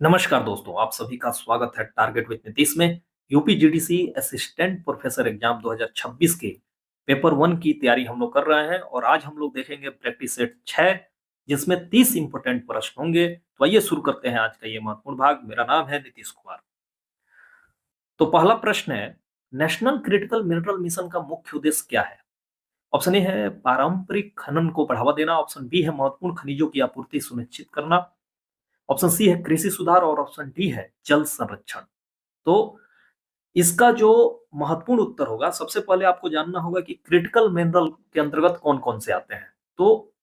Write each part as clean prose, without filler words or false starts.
नमस्कार दोस्तों, आप सभी का स्वागत है टारगेट विद नीतीश में। UP GDC assistant professor exam 2026 के पेपर 1 की तैयारी हम लोग कर रहे हैं और आज हम लोग देखेंगे प्रैक्टिस सेट 6 जिसमें 30 इंपोर्टेंट प्रश्न होंगे। तो आइए शुरू करते हैं आज का ये महत्वपूर्ण भाग। मेरा नाम है नीतीश कुमार। तो पहला प्रश्न है, नेशनल क्रिटिकल मिनरल मिशन का मुख्य उद्देश्य क्या है? ऑप्शन ए है पारंपरिक खनन को बढ़ावा देना, ऑप्शन बी है महत्वपूर्ण खनिजों की आपूर्ति सुनिश्चित करना, ऑप्शन सी है कृषि सुधार और ऑप्शन डी है जल संरक्षण। तो इसका जो महत्वपूर्ण उत्तर होगा, सबसे पहले आपको जानना होगा कि क्रिटिकल मिनरल के अंतर्गत कौन-कौन से आते हैं। तो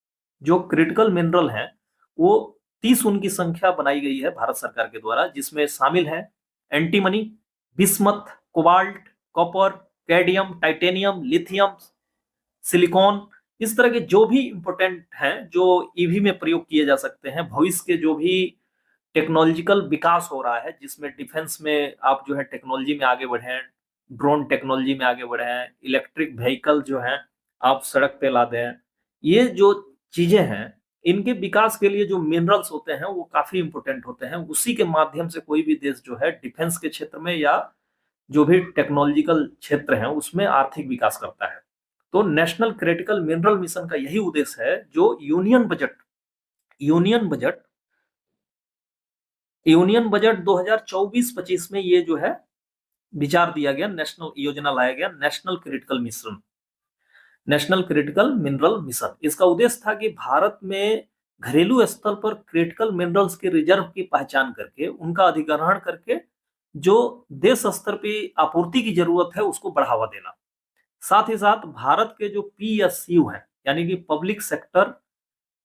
जो क्रिटिकल मिनरल हैं, वो 30 उनकी संख्या बनाई गई है भारत सरकार के द्वारा, जिसमें शामिल है antimony, bismuth, cobalt, copper, cadmium, titanium, lithium, silicon. इस तरह के जो भी इंपोर्टेंट हैं, जो ईवी में प्रयोग किए जा सकते हैं, भविष्य के जो भी टेक्नोलॉजिकल विकास हो रहा है, जिसमें डिफेंस में आप जो है टेक्नोलॉजी में आगे बढ़े हैं, ड्रोन टेक्नोलॉजी में आगे बढ़े हैं, इलेक्ट्रिक व्हीकल जो है आप सड़क पे ला दें। ये जो चीजें हैं, इनके विकास के लिए जो मिनरल्स होते हैं वो काफी इंपोर्टेंट होते हैं। उसी के माध्यम से कोई भी देश जो है डिफेंस के क्षेत्र में या जो भी टेक्नोलॉजिकल क्षेत्र है उसमें आर्थिक विकास करता है। तो नेशनल क्रिटिकल मिनरल मिशन का यही उद्देश्य है, जो यूनियन बजट यूनियन बजट 2024-25 में ये जो है विचार दिया गया, नेशनल योजना लाया गया, नेशनल क्रिटिकल मिनरल मिशन। इसका उद्देश्य था कि भारत में घरेलू स्तर पर क्रिटिकल मिनरल्स के रिजर्व की पहचान करके उनका अधिग्रहण करके जो देश स्तर पे आपूर्ति की जरूरत है उसको बढ़ावा देना। साथ ही साथ भारत के जो पीएसयू हैं, यानी कि पब्लिक सेक्टर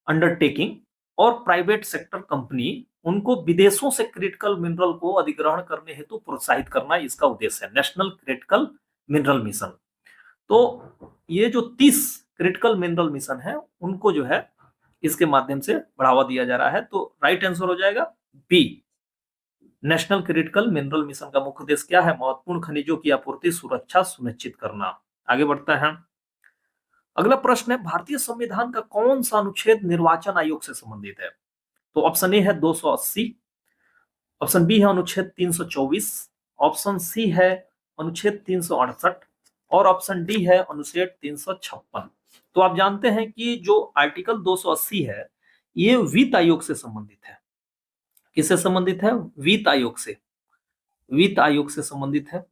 अंडरटेकिंग और प्राइवेट सेक्टर कंपनी, उनको विदेशों से क्रिटिकल मिनरल को अधिग्रहण करने हेतु प्रोत्साहित करना इसका उद्देश्य है, नेशनल क्रिटिकल मिनरल मिशन। तो ये जो 30 क्रिटिकल मिनरल मिशन है उनको जो है इसके माध्यम से बढ़ावा दिया जा रहा है। तो राइट आंसर हो जाएगा B. National critical mineral mission का मुख्य उद्देश्य क्या है? महत्वपूर्ण खनिजों की आपूर्ति सुरक्षा सुनिश्चित करना। आगे बढ़ते हैं। अगला प्रश्न है, भारतीय संविधान का कौन सा अनुच्छेद निर्वाचन आयोग से संबंधित है? तो ऑप्शन ए है 280, ऑप्शन बी है अनुच्छेद 324, ऑप्शन सी है अनुच्छेद 368 और ऑप्शन डी है अनुच्छेद 356। तो आप जानते हैं कि जो आर्टिकल 280 है ये वित्त आयोग से संबंधित है। किससे संबंधित है? वित्त आयोग से। वित्त आयोग से संबंधित है।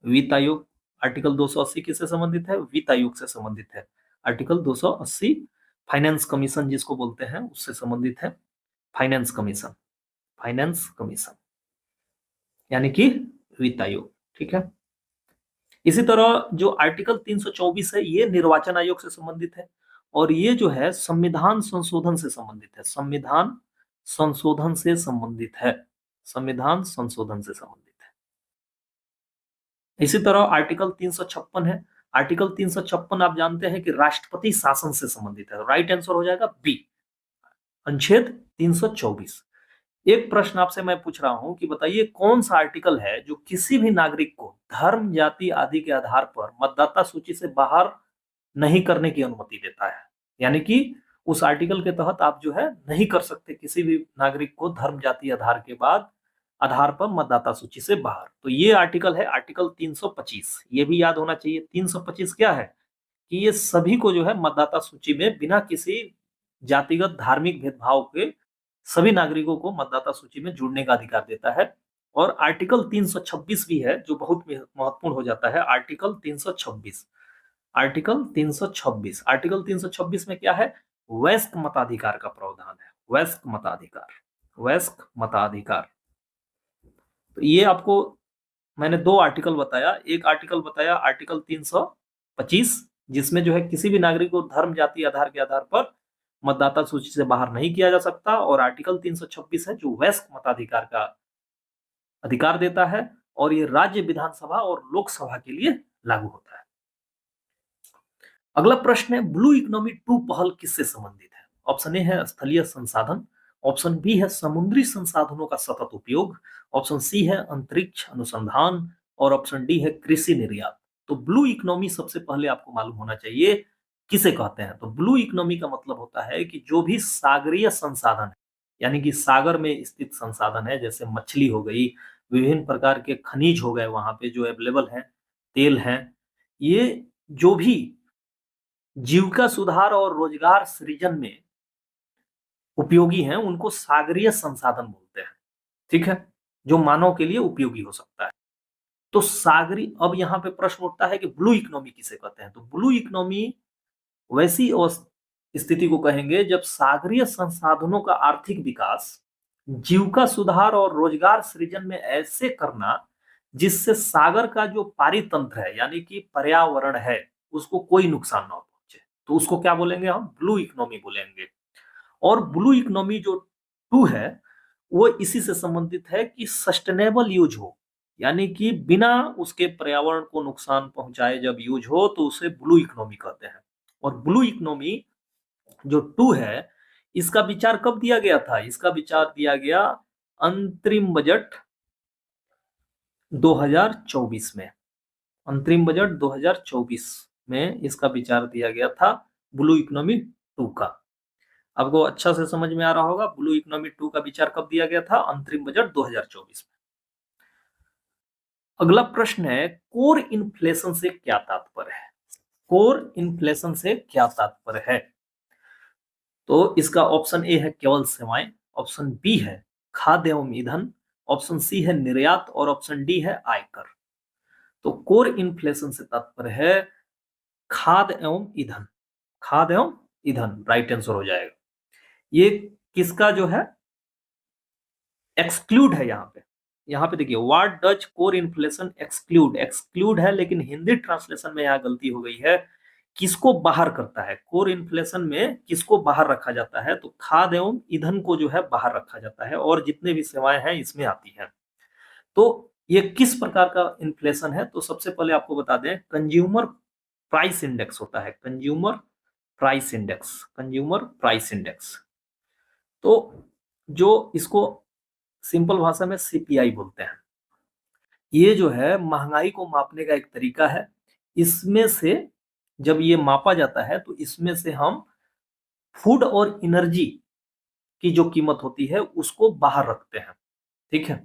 वित्त आयोग। आर्टिकल 280 किससे संबंधित है? वित्त आयोग से संबंधित है। आर्टिकल 280 फाइनेंस कमीशन जिसको बोलते हैं उससे संबंधित है। फाइनेंस कमीशन, फाइनेंस कमीशन यानी कि वित्त आयोग। ठीक है। इसी तरह जो आर्टिकल 324 है ये निर्वाचन आयोग से संबंधित है और ये जो है संविधान संशोधन से संबंधित है। संविधान संशोधन से संबंधित है। संविधान संशोधन से संबंधित है। इसी तरह आर्टिकल 356 है। आर्टिकल 356 आप जानते हैं कि राष्ट्रपति शासन से संबंधित है। राइट आंसर हो जाएगा बी, अनुच्छेद 324। एक प्रश्न आपसे मैं पूछ रहा हूं कि बताइए कौन सा आर्टिकल है जो किसी भी नागरिक को धर्म, जाति आदि के आधार पर मतदाता सूची से बाहर नहीं करने की अनुमति देता है। यानी कि उस आर्टिकल के तहत आप जो है नहीं कर सकते किसी भी नागरिक को धर्म, जाति आधार पर मतदाता सूची से बाहर। तो ये आर्टिकल है आर्टिकल 325। ये भी याद होना चाहिए। 325 क्या है कि ये सभी को जो है मतदाता सूची में बिना किसी जातिगत धार्मिक भेदभाव के सभी नागरिकों को मतदाता सूची में जुड़ने का अधिकार देता है। और आर्टिकल 326 भी है जो बहुत महत्वपूर्ण हो जाता है। आर्टिकल 326, आर्टिकल 326, आर्टिकल 326 में क्या है? वयस्क मताधिकार का प्रावधान है। वयस्क मताधिकार, वयस्क मताधिकार। तो ये आपको मैंने दो आर्टिकल बताया। एक आर्टिकल बताया आर्टिकल 325 जिसमें जो है किसी भी नागरिक को धर्म, जाति आधार के आधार पर मतदाता सूची से बाहर नहीं किया जा सकता। और आर्टिकल 326 है जो वयस्क मताधिकार का अधिकार देता है और ये राज्य विधानसभा और लोकसभा के लिए लागू होता है। अगला प्रश्न है, ब्लू इकोनॉमी 2 पहल किससे संबंधित है? ऑप्शन ए है स्थलीय संसाधन, ऑप्शन बी है समुद्री संसाधनों का सतत उपयोग, ऑप्शन सी है अंतरिक्ष अनुसंधान और ऑप्शन डी है कृषि निर्यात। तो ब्लू इकोनॉमी सबसे पहले आपको मालूम होना चाहिए किसे कहते हैं। तो ब्लू इकोनॉमी का मतलब होता है कि जो भी सागरीय संसाधन है, यानी कि सागर में स्थित संसाधन है, जैसे मछली हो गई, विभिन्न प्रकार के खनिज हो गए वहां पे जो अवेलेबल हैं, तेल हैं, ये जो भी जीविका सुधार और रोजगार सृजन में उपयोगी हैं, उनको सागरीय संसाधन बोलते हैं। ठीक है, जो मानव के लिए उपयोगी हो सकता है। तो सागरी अब यहाँ पे प्रश्न उठता है कि ब्लू इकोनॉमी किसे कहते हैं? तो ब्लू इकोनॉमी वैसी स्थिति को कहेंगे जब सागरीय संसाधनों का आर्थिक विकास, जीविका सुधार और रोजगार सृजन में ऐसे करना जिससे सागर का जो पारितंत्र है यानी कि पर्यावरण है उसको कोई नुकसान ना पहुंचे, तो उसको क्या बोलेंगे? हम ब्लू इकोनॉमी बोलेंगे। और ब्लू इकोनॉमी जो टू है वो इसी से संबंधित है कि सस्टेनेबल यूज हो, यानी कि बिना उसके पर्यावरण को नुकसान पहुंचाए जब यूज हो तो उसे ब्लू इकोनॉमी कहते हैं। और ब्लू इकोनॉमी जो टू है इसका विचार कब दिया गया था? इसका विचार दिया गया अंतरिम बजट 2024 में। अंतरिम बजट 2024 में इसका विचार दिया गया था ब्लू इकोनॉमी टू का। आपको अच्छा से समझ में आ रहा होगा ब्लू इकोनॉमी टू का विचार कब दिया गया था? अंतरिम बजट 2024 में। अगला प्रश्न है कोर इन्फ्लेशन से क्या तात्पर्य है? कोर इन्फ्लेशन से क्या तात्पर्य है? तो इसका ऑप्शन ए है केवल सेवाएं, ऑप्शन बी है खाद्य एवं ईंधन, ऑप्शन सी है निर्यात और ऑप्शन डी है आयकर। तो कोर इन्फ्लेशन से तात्पर्य है खाद्य एवं ईंधन। खाद्य एवं ईंधन राइट आंसर हो जाएगा। ये किसका जो है एक्सक्लूड है यहाँ पे देखिए what does core inflation exclude, exclude है लेकिन हिंदी ट्रांसलेशन में यहाँ गलती हो गई है। किसको बाहर करता है? कोर इन्फ्लेशन में किसको बाहर रखा जाता है? तो खाद्य एवं ईंधन को जो है बाहर रखा जाता है और जितने भी सेवाएं हैं इसमें आती हैं। तो ये किस प्रकार का इन्फ्लेशन है? तो सबसे पहले आपको बता दें कंज्यूमर प्राइस इंडेक्स होता है, consumer price index, consumer price index. तो जो इसको सिंपल भाषा में सीपीआई बोलते हैं। ये जो है महंगाई को मापने का एक तरीका है। इसमें से जब ये मापा जाता है तो इसमें से हम फूड और एनर्जी की जो कीमत होती है उसको बाहर रखते हैं। ठीक है,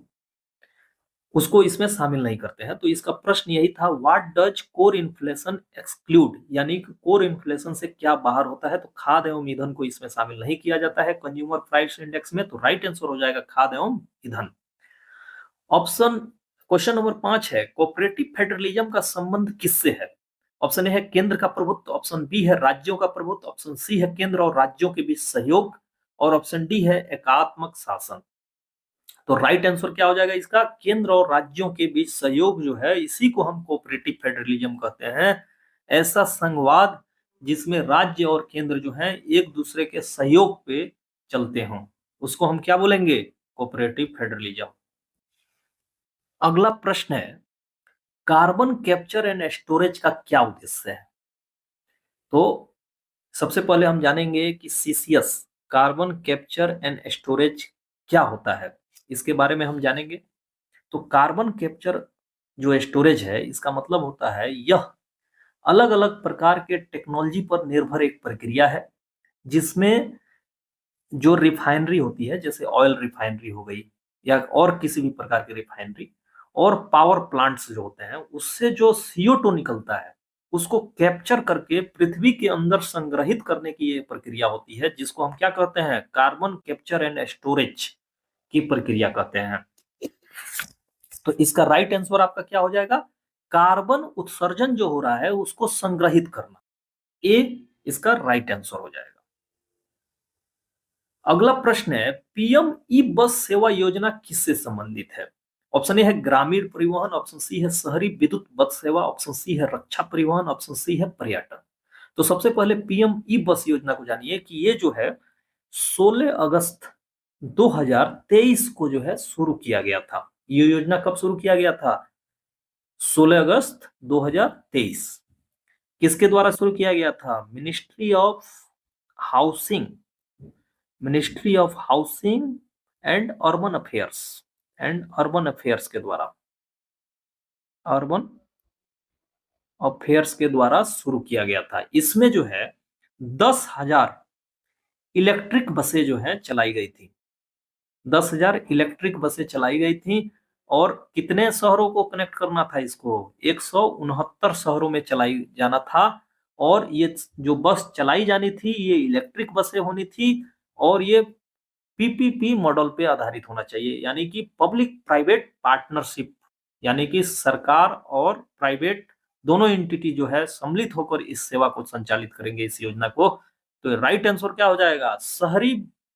उसको इसमें शामिल नहीं करते हैं। तो इसका प्रश्न यही था what does core inflation exclude, यानी कि कोर इन्फ्लेशन से क्या बाहर होता है? तो खाद्य एवं ईंधन को इसमें शामिल नहीं किया जाता है कंज्यूमर प्राइस इंडेक्स में। तो राइट आंसर हो जाएगा खाद्य एवं ईंधन। ऑप्शन क्वेश्चन नंबर 5 है कोऑपरेटिव फेडरलिज्म का संबंध किससे है? ऑप्शन ए है केंद्र का प्रभुत्व, ऑप्शन बी है राज्यों का प्रभुत्व, ऑप्शन सी है केंद्र और राज्यों के बीच सहयोग और ऑप्शन डी है एकात्मक शासन। तो राइट आंसर क्या हो जाएगा इसका? केंद्र और राज्यों के बीच सहयोग जो है इसी को हम कोऑपरेटिव फेडरलिज्म कहते हैं। ऐसा संघवाद जिसमें राज्य और केंद्र जो है एक दूसरे के सहयोग पे चलते हों उसको हम क्या बोलेंगे? Cooperative federalism. अगला प्रश्न है कार्बन कैप्चर एंड स्टोरेज का क्या उद्देश्य है? तो सबसे पहले हम जानेंगे कि CCS carbon capture and storage क्या होता है, इसके बारे में हम जानेंगे। तो कार्बन कैप्चर जो स्टोरेज है इसका मतलब होता है यह अलग अलग प्रकार के टेक्नोलॉजी पर निर्भर एक प्रक्रिया है जिसमें जो रिफाइनरी होती है जैसे ऑयल रिफाइनरी हो गई या और किसी भी प्रकार की रिफाइनरी और पावर प्लांट्स जो होते हैं उससे जो CO2 निकलता है उसको कैप्चर करके पृथ्वी के अंदर संग्रहित करने की ये प्रक्रिया होती है जिसको हम क्या कहते हैं? कार्बन कैप्चर एंड स्टोरेज की प्रक्रिया कहते हैं। तो इसका राइट आंसर आपका क्या हो जाएगा? कार्बन उत्सर्जन जो हो रहा है उसको संग्रहित करना, ए इसका राइट आंसर हो जाएगा। अगला प्रश्न है पीएम ई बस सेवा योजना किससे संबंधित है? ऑप्शन ए है ग्रामीण परिवहन, ऑप्शन सी है शहरी विद्युत बस सेवा, ऑप्शन सी है रक्षा परिवहन, ऑप्शन सी है पर्यटन। तो सबसे पहले पीएम ई बस योजना को जानिए कि ये जो है 16 अगस्त 2023 को जो है शुरू किया गया था। ये योजना कब शुरू किया गया था? 16 अगस्त 2023। किसके द्वारा शुरू किया गया था? Housing ministry of housing and urban affairs के द्वारा, अर्बन अफेयर्स के द्वारा शुरू किया गया था। इसमें जो है 10,000 इलेक्ट्रिक बसें जो है चलाई गई थी। 10,000 इलेक्ट्रिक बसें चलाई गई थी और कितने शहरों को कनेक्ट करना था इसको? 169 शहरों में चलाई जाना था। और ये जो बस चलाई जानी थी ये इलेक्ट्रिक बसें होनी थी और ये पीपीपी मॉडल पे आधारित होना चाहिए, यानी कि पब्लिक प्राइवेट पार्टनरशिप, यानी कि सरकार और प्राइवेट दोनों एंटिटी जो है सम्मिलित होकर इस सेवा को संचालित करेंगे, इस योजना को। तो राइट आंसर क्या हो जाएगा? शहरी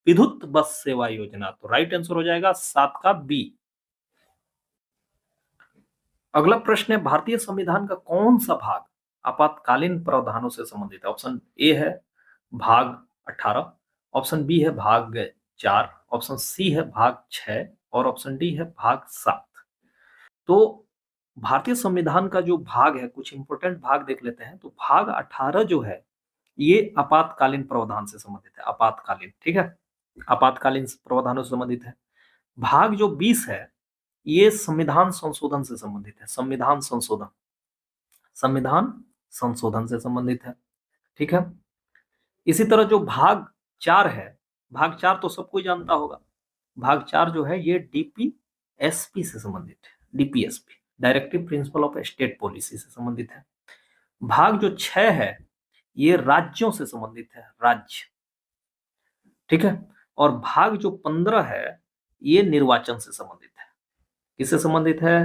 विद्युत बस सेवा योजना। तो राइट आंसर हो जाएगा 7 का बी। अगला प्रश्न है, भारतीय संविधान का कौन सा भाग आपातकालीन प्रावधानों से संबंधित है? ऑप्शन ए है भाग 18, ऑप्शन बी है भाग 4, ऑप्शन सी है भाग 6 और ऑप्शन डी है भाग 7। तो भारतीय संविधान का जो भाग है, कुछ इंपोर्टेंट भाग देख लेते हैं। तो भाग 18 जो है ये आपातकालीन प्रावधान से संबंधित है, आपातकालीन, ठीक है, आपातकालीन प्रावधानों से संबंधित है। भाग जो 20 है ये संविधान संशोधन से संबंधित है, संविधान संशोधन, संविधान संशोधन से संबंधित है, ठीक है। इसी तरह जो भाग 4 है, भाग 4 तो सब कोई जानता होगा। भाग 4 जो है ये डीपीएसपी से संबंधित है, DPSP, directive principle of state policy से संबंधित है। भाग जो 6 है ये राज्यों से संबंधित है, राज्य, ठीक है। और भाग जो 15 है ये निर्वाचन से संबंधित है। किससे संबंधित है?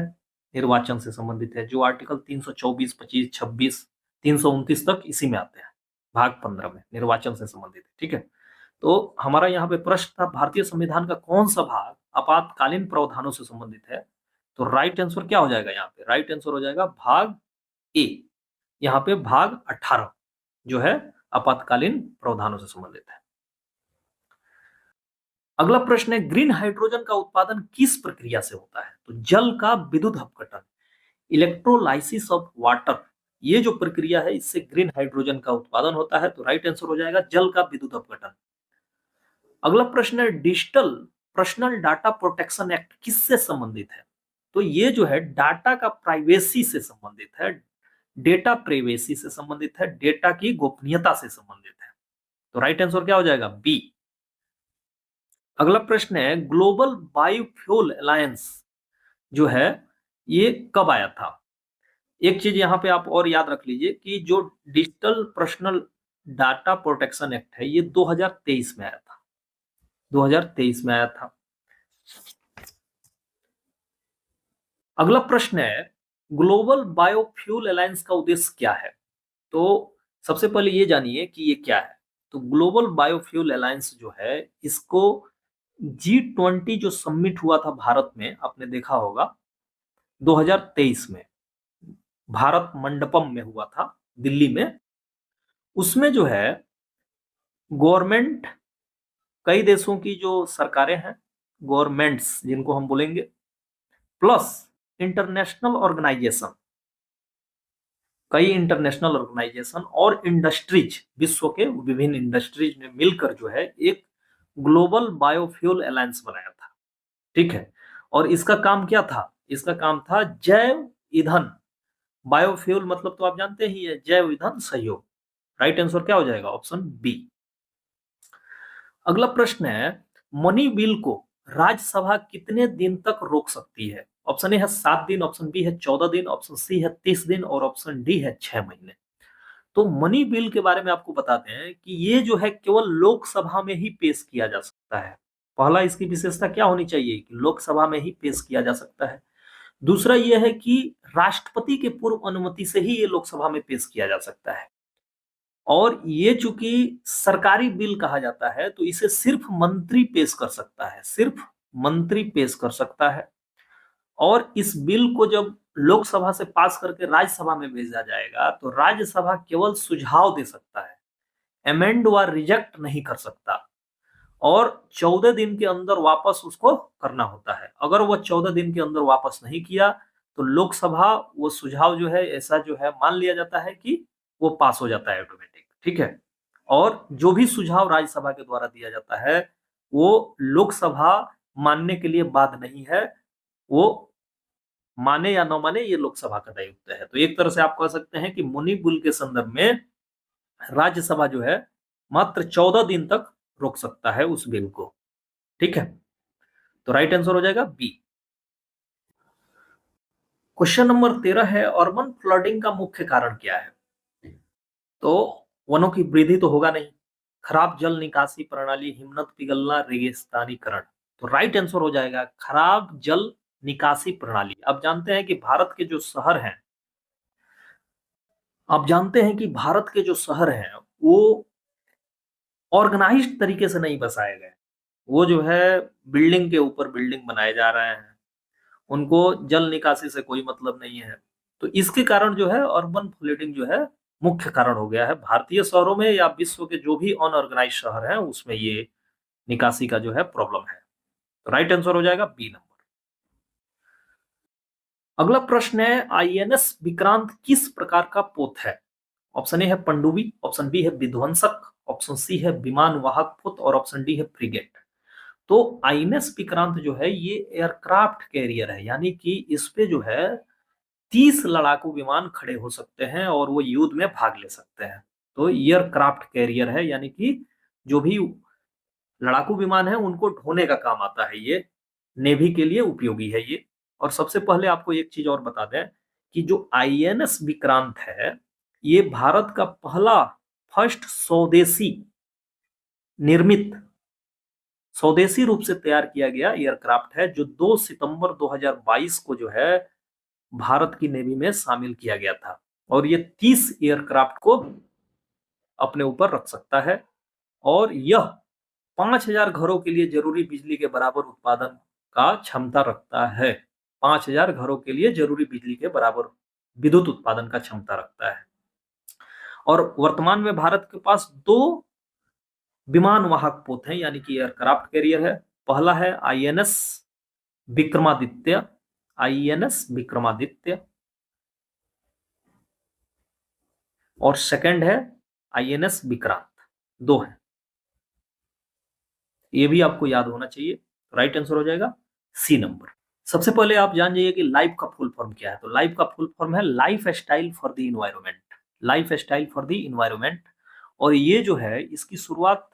निर्वाचन से संबंधित है। जो आर्टिकल 324, 25, 26, 329 तक इसी में आते हैं, भाग 15 में निर्वाचन से संबंधित है, ठीक है। तो हमारा यहाँ पे प्रश्न था भारतीय संविधान का कौन सा भाग आपातकालीन प्रावधानों से संबंधित है? तो राइट आंसर क्या हो जाएगा? यहाँ पे राइट आंसर हो जाएगा भाग ए। यहाँ पे भाग 18 जो है आपातकालीन प्रावधानों से संबंधित है। अगला प्रश्न है, ग्रीन हाइड्रोजन का उत्पादन किस प्रक्रिया से होता है? तो जल का विद्युत अपघटन, इलेक्ट्रोलाइसिस ऑफ वाटर, ये जो प्रक्रिया है इससे ग्रीन हाइड्रोजन का उत्पादन होता है। तो राइट आंसर हो जाएगा जल का विद्युत अपघटन। अगला प्रश्न है, digital personal data protection act किससे संबंधित है? तो ये जो है डाटा का प्राइवेसी से संबंधित है, डेटा प्राइवेसी से संबंधित है, डेटा की गोपनीयता से संबंधित है। तो राइट आंसर क्या हो जाएगा? बी। अगला प्रश्न है, ग्लोबल बायोफ्यूल अलायंस जो है ये कब आया था? एक चीज यहाँ पे आप और याद रख लीजिए कि जो digital personal data protection act है ये 2023 में आया था, 2023 में आया था। अगला प्रश्न है, ग्लोबल बायोफ्यूल अलायंस का उद्देश्य क्या है? तो सबसे पहले ये जानिए कि ये क्या है। तो ग्लोबल बायोफ्यूल अलायंस जो है इसको G20 जो समिट हुआ था भारत में, आपने देखा होगा 2023 में, भारत मंडपम में हुआ था दिल्ली में। उसमें जो है गवर्नमेंट, कई देशों की जो सरकारें हैं, गवर्नमेंट्स जिनको हम बोलेंगे, प्लस इंटरनेशनल ऑर्गेनाइजेशन, कई इंटरनेशनल ऑर्गेनाइजेशन और इंडस्ट्रीज, विश्व के विभिन्न इंडस्ट्रीज ने मिलकर जो है एक ग्लोबल बायोफ्यूल अलायंस बनाया था, ठीक है। और इसका काम क्या था? इसका काम था जैव ईंधन, बायोफ्यूल मतलब तो आप जानते ही है, जैव ईंधन सहयोग। राइट आंसर क्या हो जाएगा? Option B. अगला प्रश्न है, मनी बिल को राज्यसभा कितने दिन तक रोक सकती है? ऑप्शन ए है 7 दिन, ऑप्शन बी है 14 दिन, ऑप्शन सी है 30 दिन और ऑप्शन डी है 6 महीने। तो मनी बिल के बारे में आपको बताते हैं कि ये जो है केवल लोकसभा में ही पेश किया जा सकता है। पहला इसकी विशेषता क्या होनी चाहिए कि लोकसभा में ही पेश किया जा सकता है। दूसरा यह है कि राष्ट्रपति के पूर्व अनुमति से ही ये लोकसभा में पेश किया जा सकता है। और ये चूंकि सरकारी बिल कहा जाता है तो इसे सिर्फ मंत्री पेश कर सकता है, सिर्फ मंत्री पेश कर सकता है। और इस बिल को जब लोकसभा से पास करके राज्यसभा में भेजा जाएगा तो राज्यसभा केवल सुझाव दे सकता है, अमेंड व रिजेक्ट नहीं कर सकता। और 14 दिन के अंदर वापस उसको करना होता है। अगर वह 14 दिन के अंदर वापस नहीं किया तो लोकसभा वो सुझाव जो है ऐसा जो है मान लिया जाता है कि वो पास हो जाता है ऑटोमेटिक, ठीक है। और जो भी सुझाव राज्यसभा के द्वारा दिया जाता है वो लोकसभा मानने के लिए बाध्य नहीं है, वो माने या न माने ये लोकसभा का दायित्व है। तो एक तरह से आप कह सकते हैं कि मनी बिल के संदर्भ में राज्यसभा जो है मात्र 14 दिन तक रोक सकता है उस बिल को, ठीक है। तो राइट आंसर हो जाएगा बी। क्वेश्चन नंबर 13 है, अर्बन फ्लडिंग का मुख्य कारण क्या है? तो वनों की वृद्धि तो होगा नहीं, खराब जल निकासी प्रणाली, हिमनद पिघलना, रेगिस्तानीकरण। तो राइट आंसर हो जाएगा खराब जल निकासी प्रणाली। अब जानते हैं कि भारत के जो शहर हैं, आप जानते हैं कि भारत के जो शहर हैं वो ऑर्गेनाइज्ड तरीके से नहीं बसाए गए। वो जो है बिल्डिंग के ऊपर बिल्डिंग बनाए जा रहे हैं, उनको जल निकासी से कोई मतलब नहीं है। तो इसके कारण जो है अर्बन फ्लडिंग जो है मुख्य कारण हो गया है भारतीय शहरों में या विश्व के जो भी अनऑर्गेनाइज शहर हैं उसमें ये निकासी का जो है प्रॉब्लम है। तो राइट आंसर हो जाएगा बी नंबर। अगला प्रश्न है, आईएनएस विक्रांत किस प्रकार का पोत है? ऑप्शन ए है पनडुब्बी, ऑप्शन बी है विध्वंसक, ऑप्शन सी है विमान वाहक पोत और ऑप्शन डी है फ्रिगेट। तो आईएनएस विक्रांत जो है ये एयरक्राफ्ट कैरियर है, यानी कि इस पे जो है 30 लड़ाकू विमान खड़े हो सकते हैं और वो युद्ध में भाग ले सकते हैं। तो एयरक्राफ्ट कैरियर है, यानी कि जो भी लड़ाकू विमान है उनको ढोने का काम आता है, ये नेवी के लिए उपयोगी है ये। और सबसे पहले आपको एक चीज और बता दें कि जो आईएनएस विक्रांत है ये भारत का पहला फर्स्ट स्वदेशी निर्मित स्वदेशी रूप से तैयार किया गया एयरक्राफ्ट है, जो 2 सितंबर 2022 को जो है भारत की नेवी में शामिल किया गया था। और ये 30 एयरक्राफ्ट को अपने ऊपर रख सकता है और यह 5000 घरों के लिए जरूरी बिजली के बराबर उत्पादन का क्षमता रखता है। 5000 घरों के लिए जरूरी बिजली के बराबर विद्युत उत्पादन का क्षमता रखता है। और वर्तमान में भारत के पास 2 विमान वाहक पोत हैं, यानी कि एयरक्राफ्ट कैरियर है। पहला है आईएनएस विक्रमादित्य, आईएनएस विक्रमादित्य, और सेकंड है आईएनएस विक्रांत। 2 है, ये भी आपको याद होना चाहिए। राइट आंसर हो जाएगा सी नंबर। सबसे पहले आप जान जाइए कि लाइफ का फुल फॉर्म क्या है। तो लाइफ का फुल फॉर्म है life style for the environment, life style for the environment. और ये जो है इसकी शुरुआत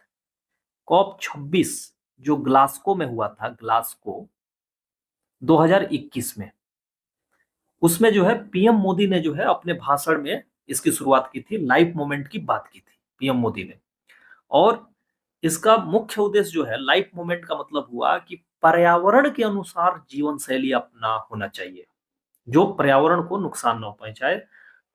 कॉप 26 जो ग्लासको में हुआ था, ग्लासको 2021 में, उसमें जो है पीएम मोदी ने जो है अपने भाषण में इसकी शुरुआत की थी, लाइफ मोमेंट की बात की थी पीएम मोदी ने। और इसका मुख्य उद्देश्य जो है लाइफ मोमेंट का मतलब हुआ कि पर्यावरण के अनुसार जीवन शैली अपना होना चाहिए, जो पर्यावरण को नुकसान न पहुंचाए।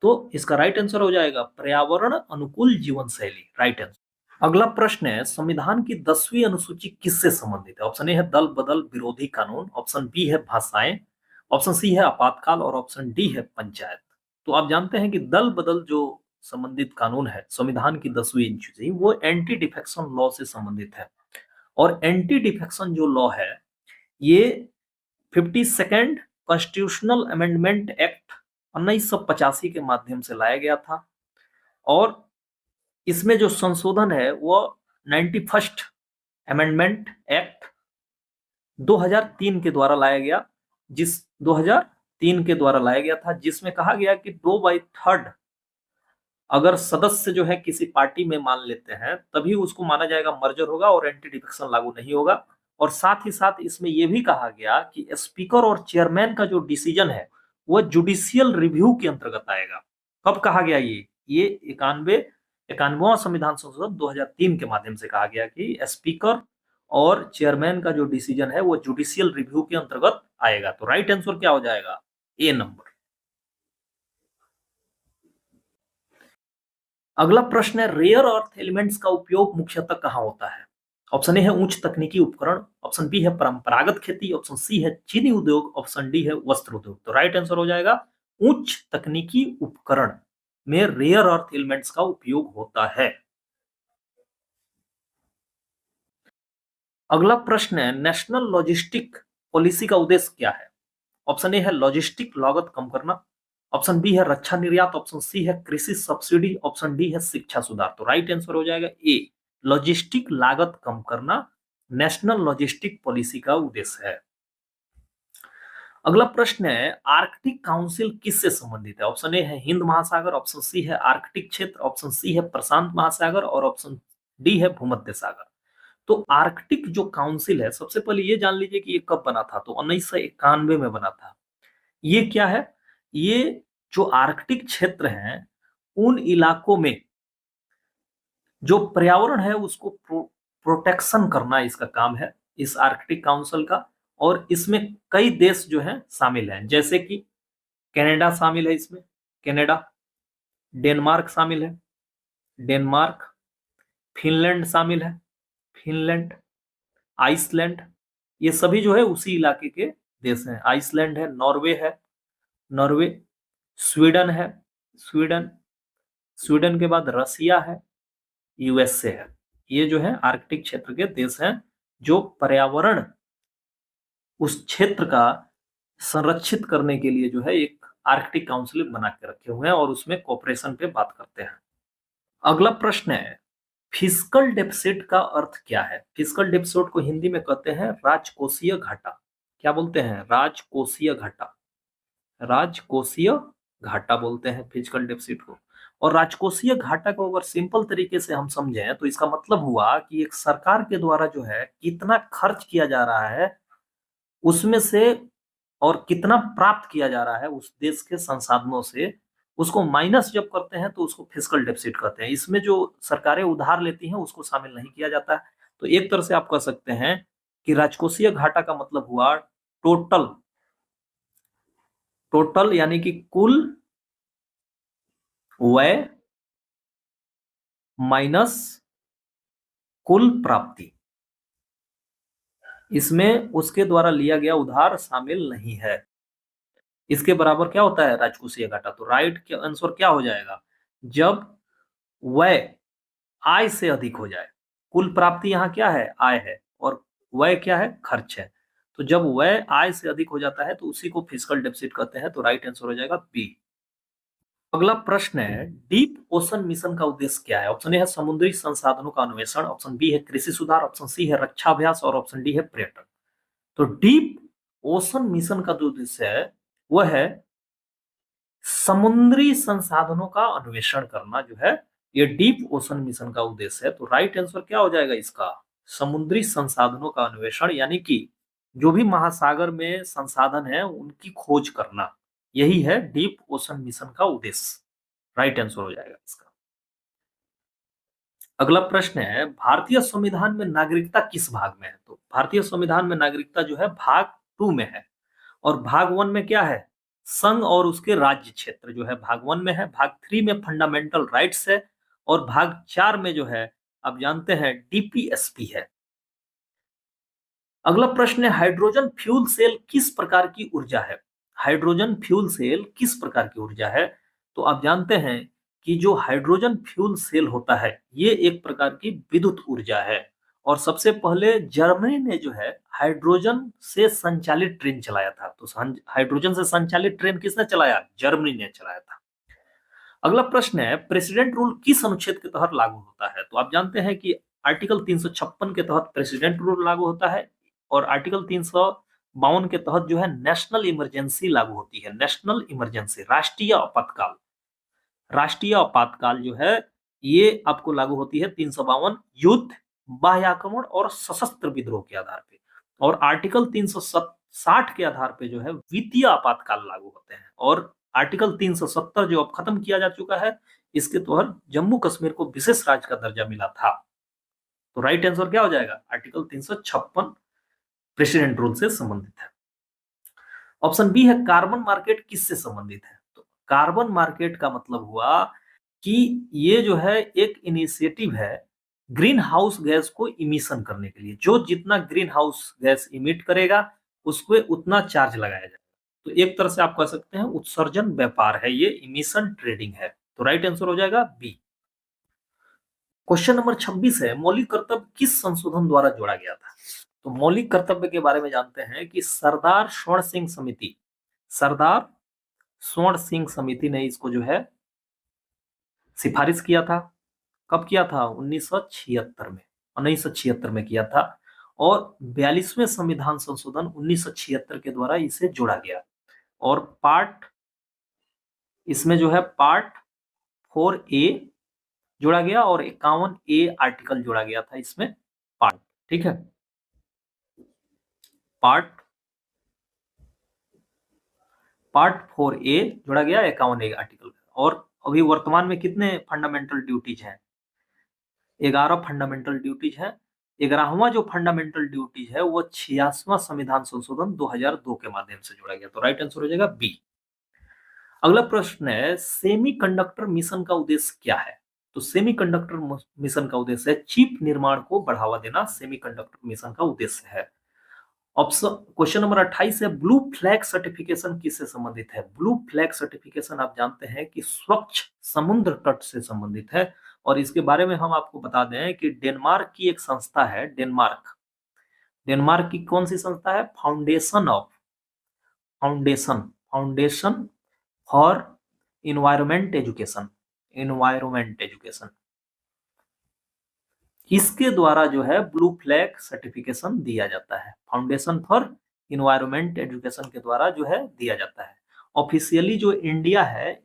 तो इसका राइट आंसर हो जाएगा पर्यावरण अनुकूल जीवन शैली, राइट आंसर। अगला प्रश्न है, संविधान की 10वीं अनुसूची किससे संबंधित है? ऑप्शन ए है दल बदल विरोधी कानून, ऑप्शन बी है भाषाएं, ऑप्शन सी है आपातकाल और ऑप्शन डी है पंचायत। तो आप जानते हैं कि दल बदल जो संबंधित कानून है संविधान की 10वीं अनुसूची, वो एंटी डिफेक्शन लॉ से संबंधित है। और एंटी डिफेक्शन जो लॉ है ये 52nd कॉन्स्टिट्यूशनल अमेंडमेंट एक्ट 1985 के माध्यम से लाया गया था। और इसमें जो संशोधन है वो 91st अमेंडमेंट एक्ट 2003 के द्वारा लाया गया, 2003 के द्वारा लाया गया था, जिसमें कहा गया कि 2/3 अगर सदस्य जो है किसी पार्टी में मान लेते हैं तभी उसको माना जाएगा मर्जर होगा और एंटी डिफेक्शन लागू नहीं होगा। और साथ ही साथ इसमें यह भी कहा गया कि स्पीकर और चेयरमैन का जो डिसीजन है वह जुडिशियल रिव्यू के अंतर्गत आएगा। कब कहा गया? ये 91वां संविधान संशोधन 2003 के माध्यम से कहा गया कि स्पीकर और चेयरमैन का जो डिसीजन है वो जुडिशियल रिव्यू के अंतर्गत आएगा। तो राइट आंसर क्या हो जाएगा? ए नंबर। अगला प्रश्न है, रेयर अर्थ एलिमेंट्स का उपयोग मुख्यतः कहां होता है? ऑप्शन ए है उच्च तकनीकी उपकरण, ऑप्शन बी है परंपरागत खेती, ऑप्शन सी है चीनी उद्योग, ऑप्शन डी है वस्त्र उद्योग। तो राइट आंसर हो जाएगा उच्च तकनीकी उपकरण में रेयर अर्थ एलिमेंट्स का उपयोग होता है। अगला प्रश्न है, नेशनल लॉजिस्टिक पॉलिसी का उद्देश्य क्या है? ऑप्शन ए है लॉजिस्टिक लागत कम करना, ऑप्शन बी है रक्षा निर्यात, ऑप्शन सी है कृषि सब्सिडी, ऑप्शन डी है शिक्षा सुधार। तो राइट आंसर हो जाएगा ए, लॉजिस्टिक लागत कम करना नेशनल लॉजिस्टिक पॉलिसी का उद्देश्य है। अगला प्रश्न है, आर्कटिक काउंसिल किससे संबंधित है? ऑप्शन ए है हिंद महासागर, ऑप्शन सी है आर्कटिक क्षेत्र, ऑप्शन सी है प्रशांत महासागर और ऑप्शन डी है भूमध्य सागर। तो आर्कटिक जो काउंसिल है, सबसे पहले ये जान लीजिए कि ये कब बना था, तो 1991 में बना था। ये क्या है? ये जो आर्कटिक क्षेत्र हैं, उन इलाकों में जो पर्यावरण है उसको प्रोटेक्शन करना इसका काम है, इस आर्कटिक काउंसिल का। और इसमें कई देश जो हैं शामिल हैं, जैसे कि कनाडा शामिल है इसमें, कनाडा, डेनमार्क शामिल है, डेनमार्क, फिनलैंड शामिल है, फिनलैंड, आइसलैंड, ये सभी जो है उसी इलाके के देश हैं। आइसलैंड है, नॉर्वे है, नॉर्वे, स्वीडन है, स्वीडन, स्वीडन के बाद रसिया है, यूएसए है। ये जो है आर्कटिक क्षेत्र के देश हैं जो पर्यावरण उस क्षेत्र का संरक्षित करने के लिए जो है एक आर्कटिक काउंसिल बना के रखे हुए हैं और उसमें कोऑपरेशन पे बात करते हैं। अगला प्रश्न है, फिस्कल डेफिसिट का अर्थ क्या है? फिस्कल डेफिसिट को हिंदी में कहते हैं राजकोषीय घाटा। क्या बोलते हैं? राजकोषीय घाटा, राजकोषीय घाटा बोलते हैं फिजिकल डेफिसिट को। और राजकोषीय घाटा को अगर सिंपल तरीके से हम समझें तो इसका मतलब हुआ कि एक सरकार के द्वारा जो है कितना खर्च किया जा रहा है उसमें से, और कितना प्राप्त किया जा रहा है उस देश के संसाधनों से, उसको माइनस जब करते हैं तो उसको फिस्कल डेफिसिट कहते हैं। इसमें जो सरकारें उधार लेती हैं उसको शामिल नहीं किया जाता है। तो एक तरह से आप कह सकते हैं कि राजकोषीय घाटा का मतलब हुआ टोटल, टोटल यानी कि कुल व्यय माइनस कुल प्राप्ति, इसमें उसके द्वारा लिया गया उधार शामिल नहीं है। इसके बराबर क्या होता है राजकोषीय घाटा? तो राइट के आंसर क्या हो जाएगा? जब व्यय आय से अधिक हो जाए। कुल प्राप्ति यहाँ क्या है? आय है, और व्यय क्या है? खर्च है। तो जब व्यय आय से अधिक हो जाता है तो उसी को फिस्कल डेफिसिट कहते हैं। तो राइट आंसर हो जाएगा बी। अगला प्रश्न है, डीप ओशन मिशन का उद्देश्य क्या है? ऑप्शन ए है समुद्री संसाधनों का अन्वेषण, ऑप्शन बी है कृषि सुधार, ऑप्शन सी है रक्षा अभ्यास, और ऑप्शन डी है पर्यटन। तो डीप ओशन मिशन का जो उद्देश्य है वह है समुद्री संसाधनों का अन्वेषण करना, जो है ये डीप ओशन मिशन का उद्देश्य है। तो राइट आंसर क्या हो जाएगा इसका? समुद्री संसाधनों का अन्वेषण, यानी कि जो भी महासागर में संसाधन है उनकी खोज करना, यही है डीप ओशन मिशन का उद्देश्य। राइट आंसर हो जाएगा इसका। अगला प्रश्न है, भारतीय संविधान में नागरिकता किस भाग में है? तो भारतीय संविधान में नागरिकता जो है भाग 2 में है, और भाग 1 में क्या है? संघ और उसके राज्य क्षेत्र जो है भाग 1 में है। भाग 3 में फंडामेंटल राइट्स है, और भाग 4 में जो है आप जानते हैं डीपीएसपी है। अगला प्रश्न है, हाइड्रोजन फ्यूल सेल किस प्रकार की ऊर्जा है? हाइड्रोजन फ्यूल सेल किस प्रकार की ऊर्जा है? तो आप जानते हैं कि जो हाइड्रोजन फ्यूल सेल होता है ये एक प्रकार की विद्युत ऊर्जा है, और सबसे पहले जर्मनी ने जो है हाइड्रोजन से संचालित ट्रेन चलाया था। तो हाइड्रोजन से संचालित ट्रेन किसने चलाया? जर्मनी ने चलाया था। अगला प्रश्न है, प्रेसिडेंट रूल किस अनुच्छेद के तहत लागू होता है? तो आप जानते हैं कि आर्टिकल 356 के तहत प्रेसिडेंट रूल लागू होता है, और आर्टिकल 352 के तहत जो है नेशनल इमरजेंसी लागू होती है। नेशनल इमरजेंसी, राष्ट्रीय आपातकाल, राष्ट्रीय आपातकाल जो है ये आपको लागू होती है 352 युद्ध, बाह्य आक्रमण और सशस्त्र विद्रोह के आधार पे। और आर्टिकल 360 के आधार पे जो है वित्तीय आपातकाल लागू होते हैं। और आर्टिकल 370 जो अब खत्म किया जा चुका है, इसके तहत जम्मू कश्मीर को विशेष राज्य का दर्जा मिला था। तो राइट आंसर क्या हो जाएगा? आर्टिकल 356 प्रेसिडेंट रूल से संबंधित है। ऑप्शन बी है कार्बन मार्केट किससे संबंधित है? तो कार्बन मार्केट का मतलब हुआ कि ये जो है एक इनिशिएटिव है ग्रीन हाउस गैस को इमिशन करने के लिए। जो जितना ग्रीन हाउस गैस इमिट करेगा उसको उतना चार्ज लगाया जाएगा। तो एक तरह से आप कह सकते हैं उत्सर्जन व्यापार है, ये इमिशन ट्रेडिंग है। तो राइट आंसर हो जाएगा बी। क्वेश्चन नंबर 26 है, मौलिक कर्तव्य किस संशोधन द्वारा जोड़ा गया था? तो मौलिक कर्तव्य के बारे में जानते हैं कि सरदार स्वर्ण सिंह समिति, सरदार स्वर्ण सिंह समिति ने इसको जो है सिफारिश किया था। कब किया था? 1976 में, 1976 में किया था। और 42वें संविधान संशोधन 1976 के द्वारा इसे जोड़ा गया। और पार्ट, इसमें जो है पार्ट 4A जोड़ा गया और 51A आर्टिकल जोड़ा गया था इसमें पार्ट। ठीक है। पार्ट पार्ट 4A जोड़ा गया 51 आर्टिकल। और अभी वर्तमान में कितने फंडामेंटल ड्यूटीज हैं? 11 फंडामेंटल ड्यूटीज हैं। 11वां जो फंडामेंटल ड्यूटीज है वो 86वां संविधान संशोधन 2002 के माध्यम से जोड़ा गया। तो राइट आंसर हो जाएगा बी। अगला प्रश्न है सेमीकंडक्टर मिशन का उद्देश्य क्या है? तो सेमीकंडक्टर मिशन का उद्देश्य है चिप निर्माण को बढ़ावा देना, सेमीकंडक्टर मिशन का उद्देश्य है। ऑप्शन क्वेश्चन नंबर 28 है ब्लू फ्लैग सर्टिफिकेशन किससे संबंधित है? ब्लू फ्लैग सर्टिफिकेशन आप जानते हैं कि स्वच्छ समुद्र तट से संबंधित है। और इसके बारे में हम आपको बता दें कि डेनमार्क की एक संस्था है, डेनमार्क डेनमार्क की कौन सी संस्था है? Foundation foundation for environment education इसके द्वारा जो है ब्लू फ्लैग सर्टिफिकेशन दिया जाता है। फाउंडेशन फॉर इन्वायरमेंट एजुकेशन के द्वारा जो है दिया जाता है। ऑफिशियली जो इंडिया है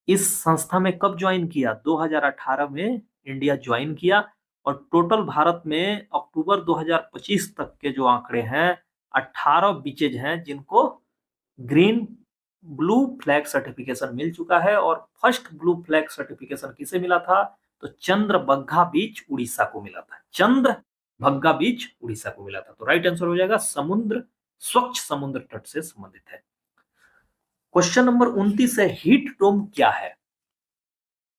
इस संस्था में कब ज्वाइन किया? 2018 में इंडिया ज्वाइन किया। और टोटल भारत में अक्टूबर 2025 तक के जो आंकड़े हैं 18 बीचेज हैं जिनको ग्रीन ब्लू फ्लैग सर्टिफिकेशन मिल चुका है। और फर्स्ट ब्लू फ्लैग सर्टिफिकेशन किसे मिला था? तो चंद्रभंगा बीच उड़ीसा को मिला था। चंद्रभंगा बीच उड़ीसा को मिला था। तो राइट आंसर हो जाएगा समुद्र, स्वच्छ समुद्र तट से संबंधित है। क्वेश्चन नंबर 29 है हीट डोम क्या है?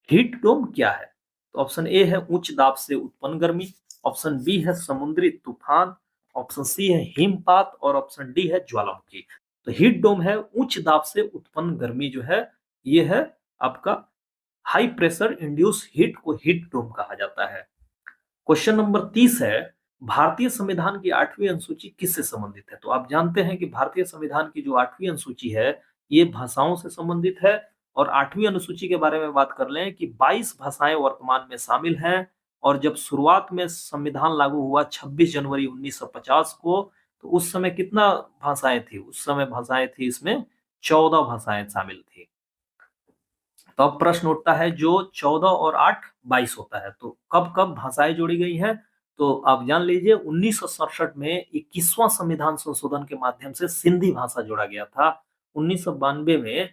हीट डोम क्या है? तो ऑप्शन ए है उच्च दाब से उत्पन्न गर्मी, ऑप्शन बी है समुद्री तूफान, ऑप्शन सी है हिमपात और ऑप्शन डी है ज्वालामुखी। तो हीट डोम है उच्च दाब से उत्पन्न गर्मी जो है ये है आपका हाई प्रेशर इंड्यूस हीट को हीट डोम कहा जाता है। क्वेश्चन नंबर 30 है भारतीय संविधान की 8वीं अनुसूची किससे संबंधित है? तो आप जानते हैं कि भारतीय संविधान की जो 8वीं अनुसूची है ये भाषाओं से संबंधित है। और 8वीं अनुसूची के बारे में बात कर लें कि 22 भाषाएं वर्तमान में शामिल हैं। और जब शुरुआत में संविधान लागू हुआ 26 जनवरी 1950 को तो उस समय कितना भाषाएं थी? उस समय भाषाएं थी इसमें 14 भाषाएं शामिल थी। तो अब प्रश्न उठता है जो 14 और 8 22 होता है तो कब कब भाषाएं जोड़ी गई हैं? तो आप जान लीजिए 1967 में 21वां संविधान संशोधन के माध्यम से सिंधी भाषा जोड़ा गया था। 1992 में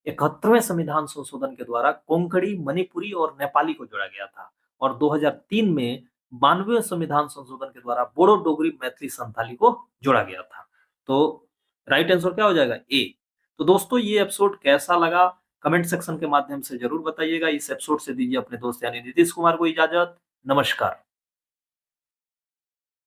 71वें संविधान संशोधन के द्वारा कोंकणी, मणिपुरी और नेपाली को जोड़ा गया था। और 2003 में 92वें संविधान संशोधन के द्वारा बोडो, डोगरी, मैथिली, संथाली को जोड़ा गया था। तो राइट आंसर क्या हो जाएगा? ए। तो दोस्तों ये एपिसोड कैसा लगा कमेंट सेक्शन के माध्यम से जरूर बताइएगा। इस एपिसोड से दीजिए अपने दोस्त यानी नीतीश कुमार को इजाजत। नमस्कार।